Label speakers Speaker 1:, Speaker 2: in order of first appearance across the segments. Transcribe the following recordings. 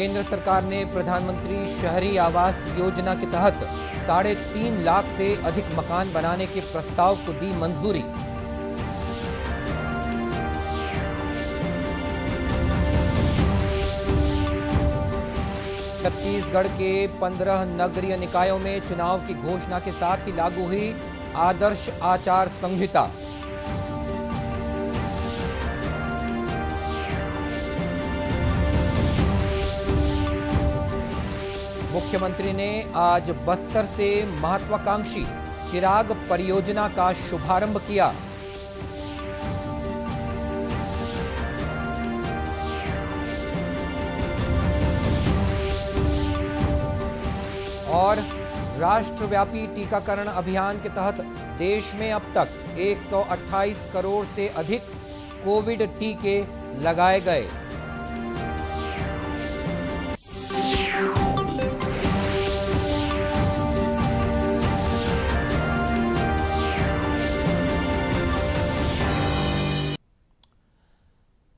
Speaker 1: केंद्र सरकार ने प्रधानमंत्री शहरी आवास योजना के तहत 3.5 लाख से अधिक मकान बनाने के प्रस्ताव को दी मंजूरी। छत्तीसगढ़ के 15 नगरीय निकायों में चुनाव की घोषणा के साथ ही लागू हुई आदर्श आचार संहिता। मुख्यमंत्री ने आज बस्तर से महत्वाकांक्षी चिराग परियोजना का शुभारंभ किया। और राष्ट्रव्यापी टीकाकरण अभियान के तहत देश में अब तक 128 करोड़ से अधिक कोविड टीके लगाए गए।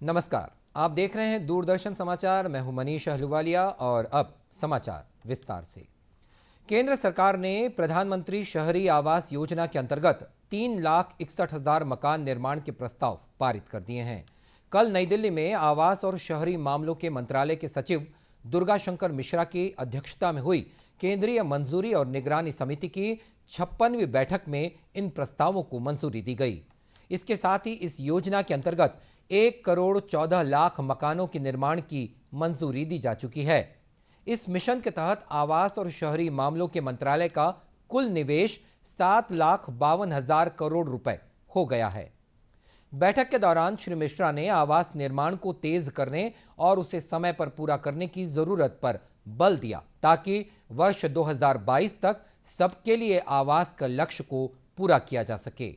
Speaker 1: नमस्कार, आप देख रहे हैं दूरदर्शन समाचार। मैं हूं मनीष अहलुवालिया और अब समाचार विस्तार से। केंद्र सरकार ने प्रधानमंत्री शहरी आवास योजना के अंतर्गत 3,61,000 मकान निर्माण के प्रस्ताव पारित कर दिए हैं। कल नई दिल्ली में आवास और शहरी मामलों के मंत्रालय के सचिव दुर्गा शंकर मिश्रा की अध्यक्षता में हुई केंद्रीय मंजूरी और निगरानी समिति की 56वीं बैठक में इन प्रस्तावों को मंजूरी दी गई। इसके साथ ही इस योजना के अंतर्गत 1 करोड़ 14 लाख मकानों के निर्माण की मंजूरी दी जा चुकी है। इस मिशन के तहत आवास और शहरी मामलों के मंत्रालय का कुल निवेश 7,52,000 करोड़ रुपए हो गया है। बैठक के दौरान श्री मिश्रा ने आवास निर्माण को तेज करने और उसे समय पर पूरा करने की जरूरत पर बल दिया ताकि वर्ष 2022 तक सबके लिए आवास का लक्ष्य को पूरा किया जा सके।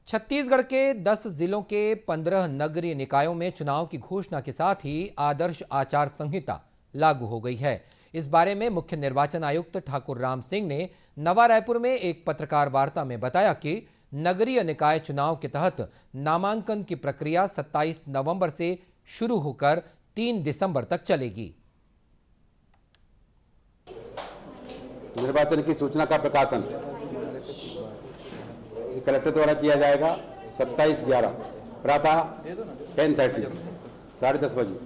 Speaker 1: छत्तीसगढ़ के 10 जिलों के 15 नगरीय निकायों में चुनाव की घोषणा के साथ ही आदर्श आचार संहिता लागू हो गई है। इस बारे में मुख्य निर्वाचन आयुक्त ठाकुर राम सिंह ने नवा रायपुर में एक पत्रकार वार्ता में बताया कि नगरीय निकाय चुनाव के तहत नामांकन की प्रक्रिया 27 नवंबर से शुरू होकर 3 दिसंबर तक चलेगी।
Speaker 2: निर्वाचन की सूचना का प्रकाशन कलेक्टर द्वारा किया जाएगा 27/11 प्रातः 10:30 10:30 बजे।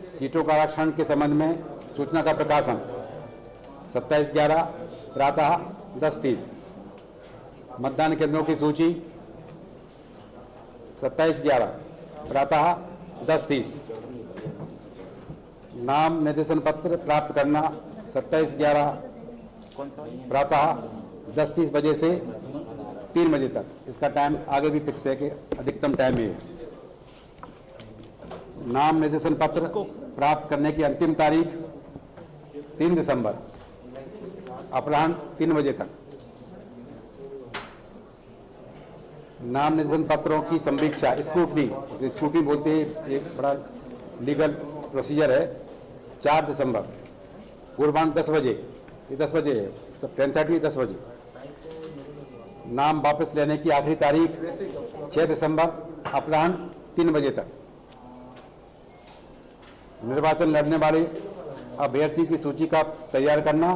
Speaker 2: सीटों का आरक्षण के संबंध में सूचना का प्रकाशन 27/11 प्रातः 10:30। मतदान केंद्रों की सूची 27/11 प्रातः 10:30। नाम निर्देशन पत्र प्राप्त करना 27/11 प्रातः 10:30 बजे से 3 बजे तक। इसका टाइम आगे भी फिक्स है कि अधिकतम टाइम ये है। नाम निर्देशन पत्र प्राप्त करने की अंतिम तारीख 3 दिसंबर अपराह्न 3 बजे तक। नाम निर्देशन पत्रों की संवीक्षा स्क्रूटनी बोलते हैं, एक बड़ा लीगल प्रोसीजर है, 4 दिसंबर पूर्वाह्न 10 बजे। ये 10 बजे है, सब 10:30 10 बजे। नाम वापस लेने की आखिरी तारीख 6 दिसंबर अपराह्न 3 बजे तक। निर्वाचन लड़ने वाले अभ्यर्थी की सूची का तैयार करना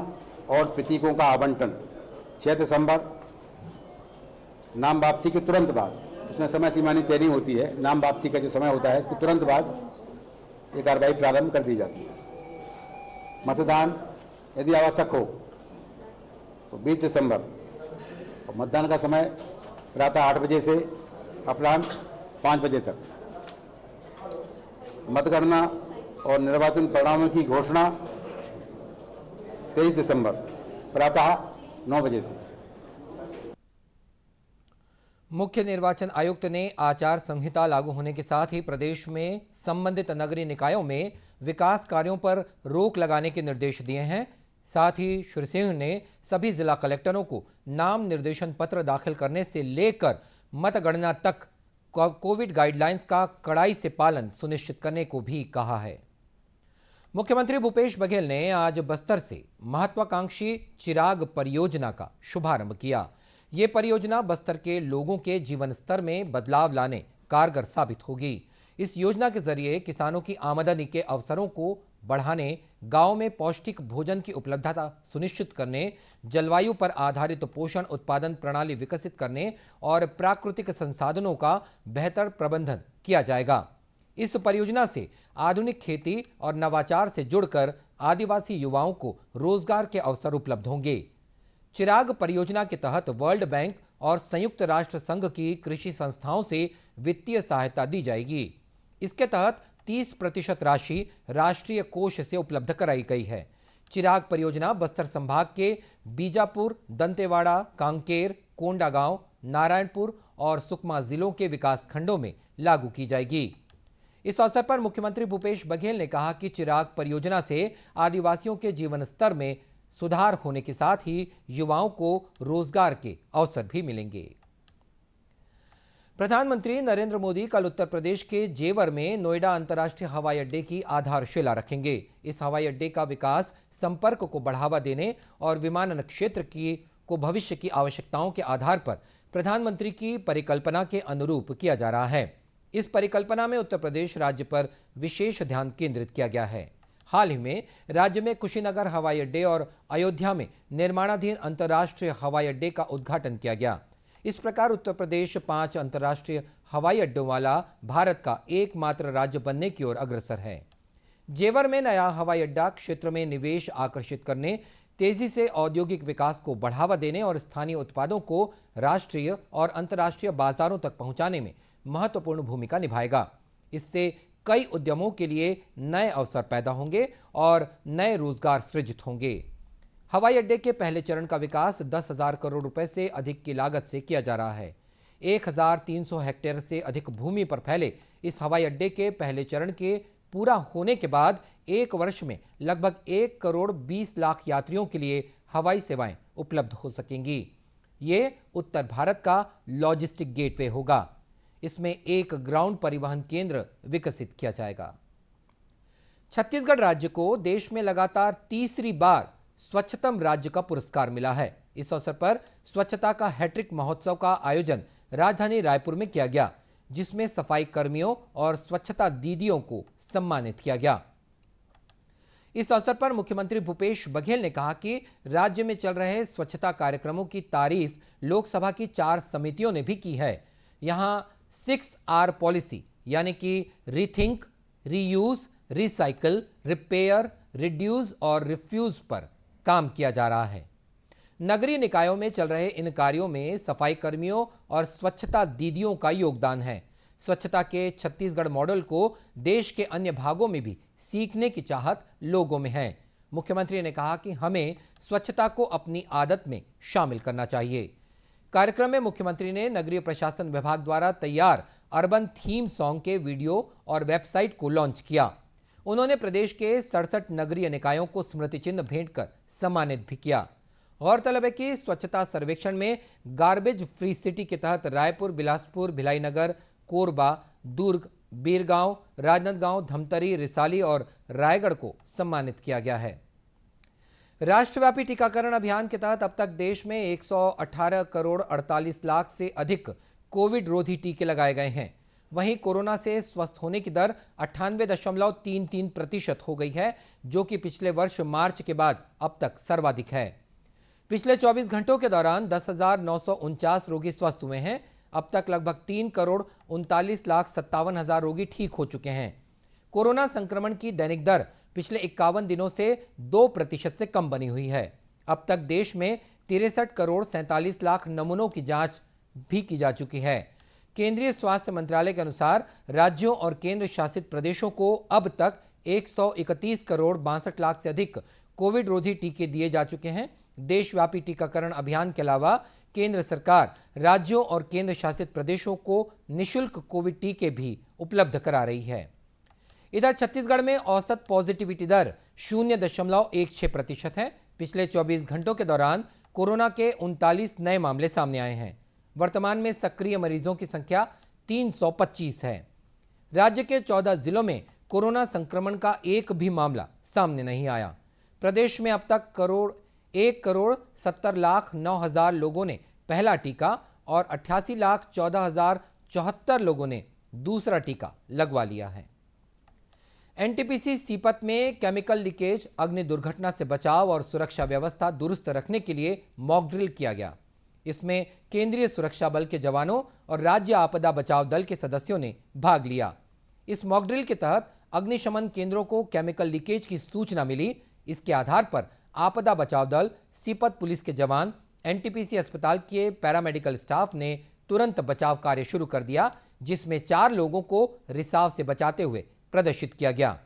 Speaker 2: और प्रतीकों का आवंटन 6 दिसंबर। नाम वापसी के तुरंत बाद, इसमें समय सीमा तय नहीं होती है, नाम वापसी का जो समय होता है इसके तुरंत बाद ये कार्रवाई प्रारंभ कर दी जाती है। मतदान यदि आवश्यक हो तो 20 दिसंबर और मतदान का समय प्रातः 8 बजे से अपराह्न 5 बजे तक। मतगणना और निर्वाचन परिणामों की घोषणा 23 दिसंबर प्रातः 9 बजे से।
Speaker 1: मुख्य निर्वाचन आयुक्त ने आचार संहिता लागू होने के साथ ही प्रदेश में संबंधित नगरीय निकायों में विकास कार्यों पर रोक लगाने के निर्देश दिए हैं। साथ ही श्री सिंह ने सभी जिला कलेक्टरों को नाम निर्देशन पत्र दाखिल करने से लेकर मतगणना तक कोविड गाइडलाइंस का कड़ाई से पालन सुनिश्चित करने को भी कहा है। मुख्यमंत्री भूपेश बघेल ने आज बस्तर से महत्वाकांक्षी चिराग परियोजना का शुभारंभ किया। ये परियोजना बस्तर के लोगों के जीवन स्तर में बदलाव लाने कारगर साबित होगी। इस योजना के जरिए किसानों की आमदनी के अवसरों को बढ़ाने, गांव में पौष्टिक भोजन की उपलब्धता सुनिश्चित करने, जलवायु पर आधारित पोषण उत्पादन प्रणाली विकसित करने और प्राकृतिक संसाधनों का बेहतर प्रबंधन किया जाएगा। इस परियोजना से आधुनिक खेती और नवाचार से जुड़कर आदिवासी युवाओं को रोजगार के अवसर उपलब्ध होंगे। चिराग परियोजना के तहत वर्ल्ड बैंक और संयुक्त राष्ट्र संघ की कृषि संस्थाओं से वित्तीय सहायता दी जाएगी। इसके तहत 30% राशि राष्ट्रीय कोष से उपलब्ध कराई गई है। चिराग परियोजना बस्तर संभाग के बीजापुर, दंतेवाड़ा, कांकेर, कोंडागांव, नारायणपुर और सुकमा जिलों के विकास खंडों में लागू की जाएगी। इस अवसर पर मुख्यमंत्री भूपेश बघेल ने कहा कि चिराग परियोजना से आदिवासियों के जीवन स्तर में सुधार होने के साथ ही युवाओं को रोजगार के अवसर भी मिलेंगे। प्रधानमंत्री नरेंद्र मोदी कल उत्तर प्रदेश के जेवर में नोएडा अंतर्राष्ट्रीय हवाई अड्डे की आधारशिला रखेंगे। इस हवाई अड्डे का विकास संपर्क को बढ़ावा देने और विमानन क्षेत्र को भविष्य की आवश्यकताओं के आधार पर प्रधानमंत्री की परिकल्पना के अनुरूप किया जा रहा है। इस परिकल्पना में उत्तर प्रदेश राज्य पर विशेष ध्यान केंद्रित किया गया है। हाल ही में राज्य में कुशीनगर हवाई अड्डे और अयोध्या में निर्माणाधीन अंतर्राष्ट्रीय हवाई अड्डे का उद्घाटन किया गया। इस प्रकार उत्तर प्रदेश 5 अंतर्राष्ट्रीय हवाई अड्डों वाला भारत का एकमात्र राज्य बनने की ओर अग्रसर है। जेवर में नया हवाई अड्डा क्षेत्र में निवेश आकर्षित करने, तेजी से औद्योगिक विकास को बढ़ावा देने और स्थानीय उत्पादों को राष्ट्रीय और अंतर्राष्ट्रीय बाजारों तक पहुंचाने में महत्वपूर्ण भूमिका निभाएगा। इससे कई उद्यमों के लिए नए अवसर पैदा होंगे और नए रोजगार सृजित होंगे। हवाई अड्डे के पहले चरण का विकास 10,000 करोड़ रुपए से अधिक की लागत से किया जा रहा है। 1,300 हेक्टेयर से अधिक भूमि पर फैले इस हवाई अड्डे के पहले चरण के पूरा होने के बाद 1 वर्ष में लगभग 1 करोड़ 20 लाख यात्रियों के लिए हवाई सेवाएं उपलब्ध हो सकेंगी। ये उत्तर भारत का लॉजिस्टिक गेटवे होगा। इसमें एक ग्राउंड परिवहन केंद्र विकसित किया जाएगा। छत्तीसगढ़ राज्य को देश में लगातार तीसरी बार स्वच्छतम राज्य का पुरस्कार मिला है। इस अवसर पर स्वच्छता का हैट्रिक महोत्सव का आयोजन राजधानी रायपुर में किया गया, जिसमें सफाई कर्मियों और स्वच्छता दीदियों को सम्मानित किया गया। इस अवसर पर मुख्यमंत्री भूपेश बघेल ने कहा कि राज्य में चल रहे स्वच्छता कार्यक्रमों की तारीफ लोकसभा की 4 समितियों ने भी की है। यहां 6R पॉलिसी यानी कि rethink, reuse, recycle, repair, reduce और रिफ्यूज पर काम किया जा रहा है। नगरीय निकायों में चल रहे इन कार्यों में सफाई कर्मियों और स्वच्छता दीदियों का योगदान है। स्वच्छता के छत्तीसगढ़ मॉडल को देश के अन्य भागों में भी सीखने की चाहत लोगों में है। मुख्यमंत्री ने कहा कि हमें स्वच्छता को अपनी आदत में शामिल करना चाहिए। कार्यक्रम में मुख्यमंत्री ने नगरीय प्रशासन विभाग द्वारा तैयार अर्बन थीम सॉन्ग के वीडियो और वेबसाइट को लॉन्च किया। उन्होंने प्रदेश के 67 नगरीय निकायों को स्मृति चिन्ह भेंट कर सम्मानित भी किया। गौरतलब है कि स्वच्छता सर्वेक्षण में गार्बेज फ्री सिटी के तहत रायपुर, बिलासपुर, भिलाई नगर, कोरबा, दुर्ग, बीरगांव, राजनांदगांव, धमतरी, रिसाली और रायगढ़ को सम्मानित किया गया है। राष्ट्रव्यापी टीकाकरण अभियान के तहत अब तक देश में 118 करोड़ 48 लाख से अधिक कोविड रोधी टीके लगाए गए हैं। वहीं कोरोना से स्वस्थ होने की दर 98.33% हो गई है, जो कि पिछले वर्ष मार्च के बाद अब तक सर्वाधिक है। पिछले 24 घंटों के दौरान 10,949 रोगी स्वस्थ हुए हैं। अब तक लगभग 3 करोड़ 39,57,000 रोगी ठीक हो चुके हैं। कोरोना संक्रमण की दैनिक दर पिछले 51 दिनों से 2% से कम बनी हुई है। अब तक देश में 63 करोड़ 47 लाख नमूनों की जांच भी की जा चुकी है। केंद्रीय स्वास्थ्य मंत्रालय के अनुसार राज्यों और केंद्र शासित प्रदेशों को अब तक 131 करोड़ 62 लाख से अधिक कोविड रोधी टीके दिए जा चुके हैं। देशव्यापी टीकाकरण अभियान के अलावा केंद्र सरकार राज्यों और केंद्र शासित प्रदेशों को निःशुल्क कोविड टीके भी उपलब्ध करा रही है। इधर छत्तीसगढ़ में औसत पॉजिटिविटी दर 0.16% है। पिछले 24 घंटों के दौरान कोरोना के 39 नए मामले सामने आए हैं। वर्तमान में सक्रिय मरीजों की संख्या 325 है। राज्य के 14 जिलों में कोरोना संक्रमण का एक भी मामला सामने नहीं आया। प्रदेश में अब तक 1,70,09,000 लोगों ने पहला टीका और 88,14,074 लोगों ने दूसरा टीका लगवा लिया है। एनटीपीसी सीपत में केमिकल लीकेज, अग्नि दुर्घटना से बचाव और सुरक्षा व्यवस्था दुरुस्त रखने के लिए मॉक ड्रिल किया गया। इसमें केंद्रीय सुरक्षा बल के जवानों और राज्य आपदा बचाव दल के सदस्यों ने भाग लिया। इस मॉक ड्रिल के तहत अग्निशमन केंद्रों को केमिकल लीकेज की सूचना मिली। इसके आधार पर आपदा बचाव दल, सीपत पुलिस के जवान, एनटीपीसी अस्पताल के पैरामेडिकल स्टाफ ने तुरंत बचाव कार्य शुरू कर दिया, जिसमें 4 लोगों को रिसाव से बचाते हुए प्रदर्शित किया गया।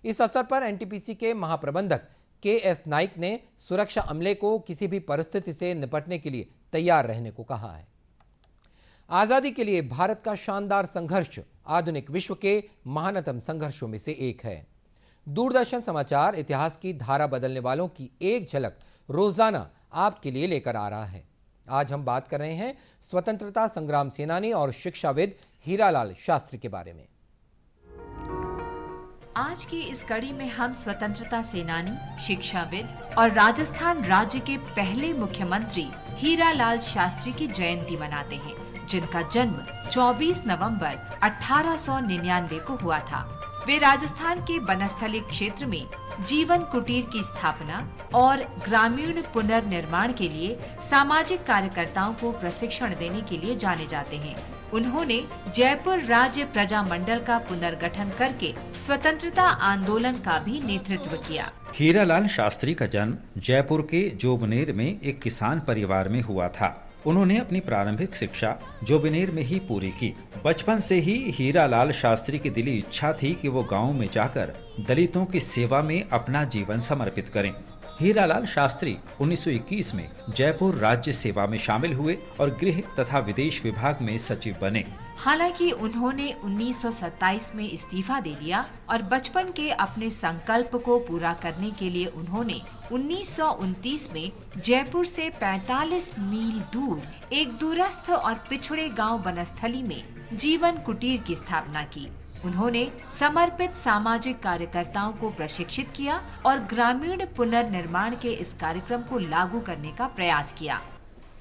Speaker 1: इस अवसर पर एनटीपीसी के महाप्रबंधक के.एस. नाइक ने सुरक्षा अमले को किसी भी परिस्थिति से निपटने के लिए तैयार रहने को कहा है। आजादी के लिए भारत का शानदार संघर्ष आधुनिक विश्व के महानतम संघर्षों में से एक है। दूरदर्शन समाचार इतिहास की धारा बदलने वालों की एक झलक रोजाना आपके लिए लेकर आ रहा है। आज हम बात कर रहे हैं स्वतंत्रता संग्राम सेनानी और शिक्षाविद हीरालाल शास्त्री के बारे में।
Speaker 3: आज की इस कड़ी में हम स्वतंत्रता सेनानी, शिक्षाविद और राजस्थान राज्य के पहले मुख्यमंत्री हीरालाल शास्त्री की जयंती मनाते हैं, जिनका जन्म 24 नवंबर 1899 को हुआ था। वे राजस्थान के बनस्थली क्षेत्र में जीवन कुटीर की स्थापना और ग्रामीण पुनर्निर्माण के लिए सामाजिक कार्यकर्ताओं को प्रशिक्षण देने के लिए जाने जाते हैं। उन्होंने जयपुर राज्य प्रजामंडल का पुनर्गठन करके स्वतंत्रता आंदोलन का भी नेतृत्व किया।
Speaker 4: हीरालाल शास्त्री का जन्म जयपुर के जोबनेर में एक किसान परिवार में हुआ था। उन्होंने अपनी प्रारंभिक शिक्षा जोबनेर में ही पूरी की। बचपन से ही हीरालाल शास्त्री की दिली इच्छा थी कि वो गांव में जाकर दलितों की सेवा में अपना जीवन समर्पित करें। हीरालाल शास्त्री 1921 में जयपुर राज्य सेवा में शामिल हुए और गृह तथा विदेश विभाग में सचिव बने।
Speaker 3: हालांकि उन्होंने 1927 में इस्तीफा दे दिया और बचपन के अपने संकल्प को पूरा करने के लिए उन्होंने 1929 में जयपुर से 45 मील दूर एक दूरस्थ और पिछड़े गांव बनस्थली में जीवन कुटीर की स्थापना की। उन्होंने समर्पित सामाजिक कार्यकर्ताओं को प्रशिक्षित किया और ग्रामीण पुनर्निर्माण के इस कार्यक्रम को लागू करने का प्रयास किया।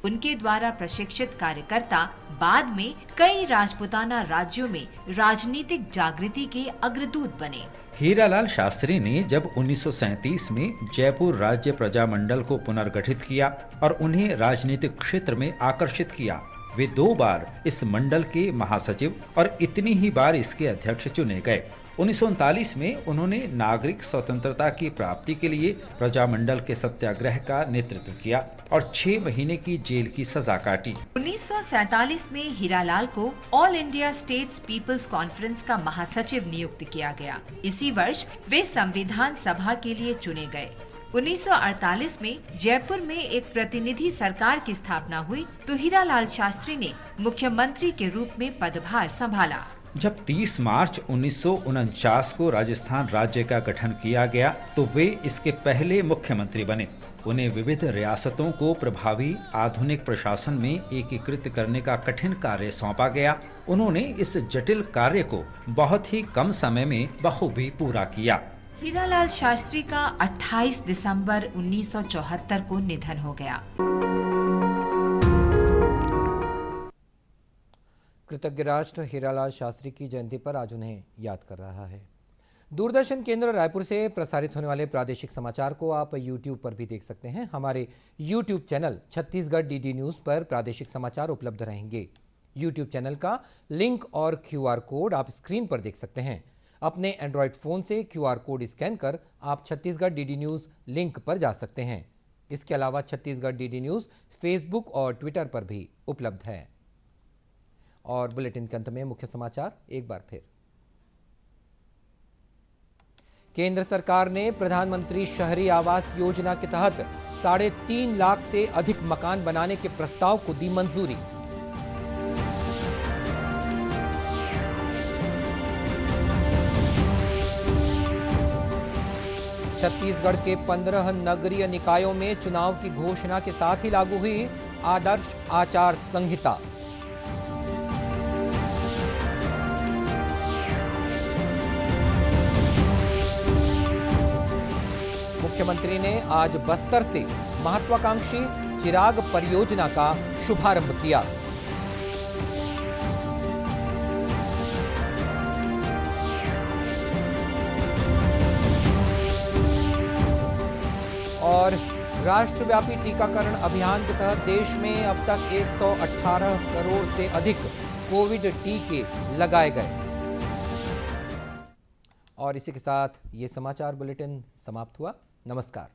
Speaker 3: उनके द्वारा प्रशिक्षित कार्यकर्ता बाद में कई राजपूताना राज्यों में राजनीतिक जागृति के अग्रदूत बने।
Speaker 4: हीरालाल शास्त्री ने जब 1937 में जयपुर राज्य प्रजामंडल को पुनर्गठित किया और उन्हें राजनीतिक क्षेत्र में आकर्षित किया, वे 2 बार इस मंडल के महासचिव और इतनी ही बार इसके अध्यक्ष चुने गए। 1939 में उन्होंने नागरिक स्वतंत्रता की प्राप्ति के लिए प्रजामंडल के सत्याग्रह का नेतृत्व किया और 6 महीने की जेल की सजा काटी।
Speaker 3: 1947 में हीरालाल को all India states peoples conference का महासचिव नियुक्त किया गया। इसी वर्ष वे संविधान सभा के लिए चुने गए। 1948 में जयपुर में एक प्रतिनिधि सरकार की स्थापना हुई तो हीरालाल शास्त्री ने मुख्यमंत्री के रूप में पदभार संभाला।
Speaker 4: जब 30 मार्च 1949 को राजस्थान राज्य का गठन किया गया तो वे इसके पहले मुख्यमंत्री बने। उन्हें विविध रियासतों को प्रभावी आधुनिक प्रशासन में एकीकृत करने का कठिन कार्य सौंपा गया। उन्होंने इस जटिल कार्य को बहुत ही कम समय में बखूबी पूरा किया।
Speaker 3: हीरालाल शास्त्री का 28 दिसंबर 1974 को निधन हो गया।
Speaker 1: कृतज्ञ राष्ट्र हीरालाल शास्त्री की जयंती पर आज उन्हें याद कर रहा है। दूरदर्शन केंद्र रायपुर से प्रसारित होने वाले प्रादेशिक समाचार को आप YouTube पर भी देख सकते हैं। हमारे YouTube channel Chhattisgarh DD news पर प्रादेशिक समाचार उपलब्ध रहेंगे। YouTube चैनल का लिंक और QR कोड आप स्क्रीन पर देख सकते हैं। अपने एंड्रॉयड फ़ोन से QR कोड स्कैन कर आप छत्तीसगढ़ DD न्यूज़ लिंक पर जा सकते हैं। इसके अलावा छत्तीसगढ़ DD न्यूज़ फेसबुक और ट्विटर पर भी उपलब्ध है। और बुलेटिन के अंत में मुख्य समाचार एक बार फिर। केंद्र सरकार ने प्रधानमंत्री शहरी आवास योजना के तहत 3.5 लाख से अधिक मकान बनाने के प्रस्ताव को दी मंजूरी। छत्तीसगढ़ के 15 नगरीय निकायों में चुनाव की घोषणा के साथ ही लागू हुई आदर्श आचार संहिता। मुख्यमंत्री ने आज बस्तर से महत्वाकांक्षी चिराग परियोजना का शुभारंभ किया। राष्ट्रव्यापी टीकाकरण अभियान के तहत देश में अब तक 118 करोड़ से अधिक कोविड टीके लगाए गए। और इसी के साथ ये समाचार बुलेटिन समाप्त हुआ। नमस्कार।